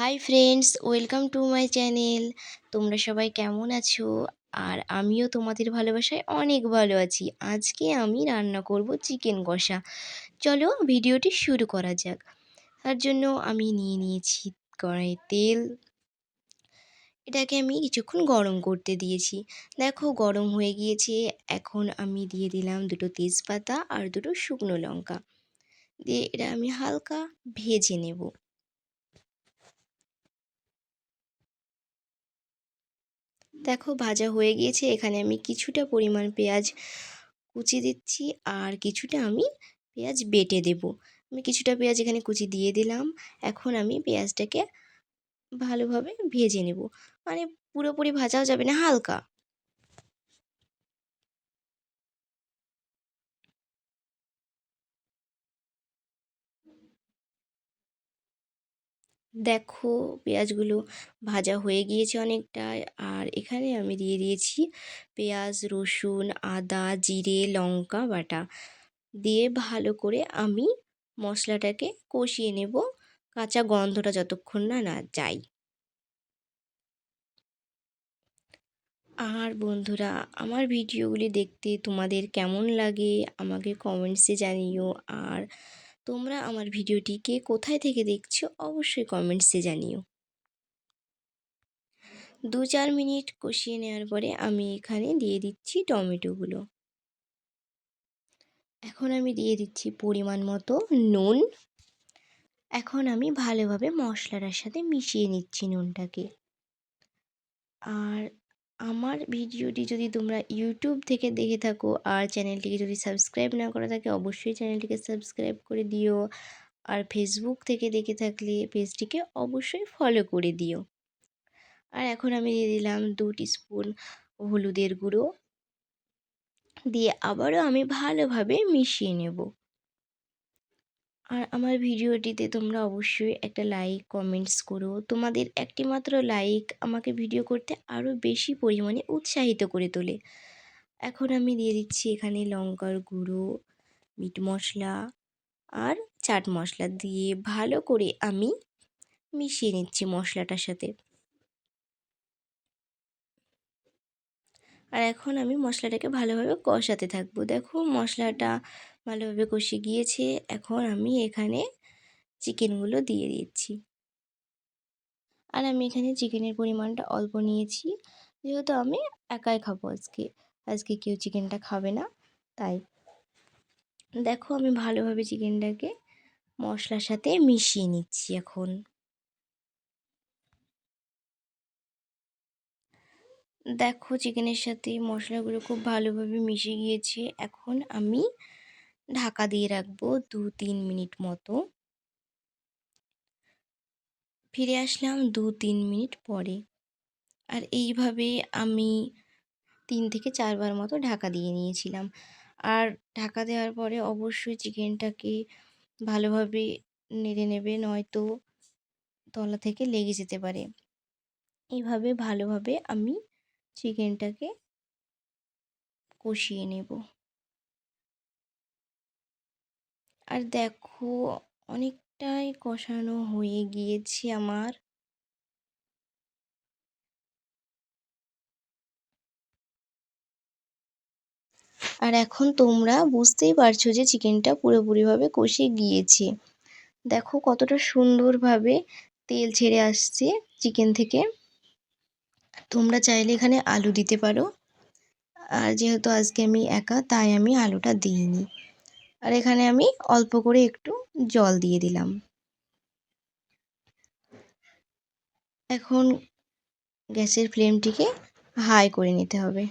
Hi friends, welcome to my channel. তোমরা সবাই কেমন আছো? আর আমিও তোমাদের ভালোবাসায় অনেক ভালো আছি। আজকে আমি রান্না করব চিকেন কষা। চলো ভিডিওটি শুরু করা যাক। তার জন্য আমি নিয়ে নিয়েছি কড়াইয়ে তেল। এটাকে আমি কিছুক্ষণ গরম করতে দিয়েছি। দেখো গরম হয়ে গিয়েছে। এখন আমি দিয়ে দিলাম দুটো তেজপাতা আর দুটো শুকনো লঙ্কা। দিয়ে এটা আমি হালকা ভেজে নেব। দেখো ভাজা হয়ে গিয়েছে। এখানে আমি কিছুটা পরিমাণ পেঁয়াজ কুচি দিচ্ছি আর কিছুটা আমি পেঁয়াজ বেটে দেব। আমি কিছুটা পেঁয়াজ এখানে কুচি দিয়ে দিলাম। এখন আমি পেঁয়াজটাকে ভালোভাবে ভেজে নেব, মানে পুরোপুরি ভাজাও যাবে না, হালকা। দেখো পেঁয়াজগুলো ভাজা হয়ে গিয়েছে অনেকটা। আর এখানে আমি দিয়ে দিয়েছি পেঁয়াজ, রসুন, আদা, জিরে, লঙ্কা বাটা দিয়ে ভালো করে আমি মশলাটাকে কষিয়ে নেব, কাঁচা গন্ধটা যতক্ষণ না না যায়। আর বন্ধুরা, আমার ভিডিওগুলি দেখতে তোমাদের কেমন লাগে আমাকে কমেন্টসে জানিও। আর তোমরা আমার ভিডিওটিকে কোথায় থেকে দেখছো অবশ্যই কমেন্টসে জানিও। 2-4 মিনিট কষিয়ে নেওয়ার পরে আমি এখানে দিয়ে দিচ্ছি টমেটোগুলো। এখন আমি দিয়ে দিচ্ছি পরিমাণ মতো নুন। এখন আমি ভালোভাবে মশলাটার সাথে মিশিয়ে নিচ্ছি নুনটাকে। আর আমার ভিডিওটি যদি তোমরা ইউটিউব থেকে দেখে থাকো আর চ্যানেলটিকে যদি সাবস্ক্রাইব না করা থাকে, অবশ্যই চ্যানেলটিকে সাবস্ক্রাইব করে দিও। আর ফেসবুক থেকে দেখে থাকলে পেজটিকে অবশ্যই ফলো করে দিও। আর এখন আমি দিয়ে দিলাম 2 টিস্পুন হলুদের গুঁড়ো, দিয়ে আবারও আমি ভালোভাবে মিশিয়ে নেব। আর আমার ভিডিওটিতে তোমরা অবশ্যই একটা লাইক কমেন্টস করো। তোমাদের একটি মাত্র লাইক আমাকে ভিডিও করতে আরও বেশি পরিমাণে উৎসাহিত করে তোলে। এখন আমি দিয়ে দিচ্ছি এখানে লঙ্কার গুঁড়ো, মিট মশলা আর চাট মশলা দিয়ে ভালো করে আমি মিশিয়ে নিচ্ছি মশলাটার সাথে। আর এখন আমি মশলাটাকে ভালোভাবে কষাতে থাকবো। দেখো মশলাটা ভালোভাবে কষে গিয়েছে। এখন আমি এখানে চিকেনগুলো দিয়ে দিচ্ছি। আর আমি এখানে চিকেনের পরিমাণটা অল্প নিয়েছি, যেহেতু আমি একাই খাবো আজকে। আজকে কেউ চিকেনটা খাবে না, তাই। দেখো আমি ভালোভাবে চিকেনটাকে মশলার সাথে মিশিয়ে নিচ্ছি এখন। দেখো চিকেনের সাথে মশলাগুলো খুব ভালোভাবে মিশে গিয়েছে। এখন আমি ঢাকা দিয়ে রাখবো 2-3 মিনিট মতো। ফিরে আসলাম 2-3 মিনিট পরে। আর এইভাবে আমি 3 থেকে 4 বার মতো ঢাকা দিয়ে নিয়েছিলাম। আর ঢাকা দেওয়ার পরে অবশ্যই চিকেনটাকে ভালোভাবে নেড়ে নেবে, নয়তো তলা থেকে লেগে যেতে পারে। এইভাবে ভালোভাবে আমি চিকেনটাকে কষিয়ে নেব। আর দেখো অনেকটাই কষানো হয়ে গিয়েছে আমার। আর এখন তোমরা বুঝতেই পারছো যে চিকেনটা পুরোপুরিভাবে কষে গিয়েছে। দেখো কতটা সুন্দরভাবে তেল ছেড়ে আসছে চিকেন থেকে। তোমরা চাইলে এখানে আলু দিতে পারো। আর যেহেতু আজকে আমি একা, তাই আমি আলুটা দিইনি। আর এখানে আমি অল্প করে একটু জল দিয়ে দিলাম। এখন গ্যাসের ফ্লেমটিকে হাই করে নিতে হবে।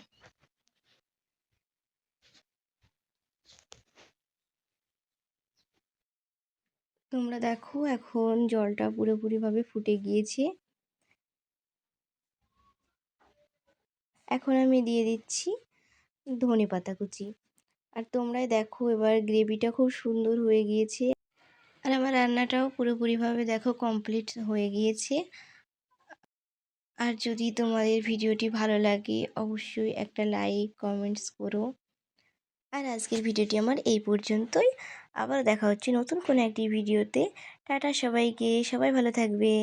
তোমরা দেখো এখন জলটা পুরোপুরিভাবে ফুটে গিয়েছে। এখন আমি দিয়ে দিচ্ছি ধনেপাতা কুচি। আর তোমরাই দেখো এবার গ্রেভিটা খুব সুন্দর হয়ে গিয়েছে। আর আমার রান্নাটাও পুরোপুরিভাবে দেখো কমপ্লিট হয়ে গিয়েছে। আর যদি তোমাদের ভিডিওটি ভালো লাগে অবশ্যই একটা লাইক কমেন্টস করো। আর আজকের ভিডিওটি আমার এই পর্যন্তই। আবার দেখা হচ্ছে নতুন কোনো একটি ভিডিওতে। টাটা সবাইকে, সবাই ভালো থাকবে।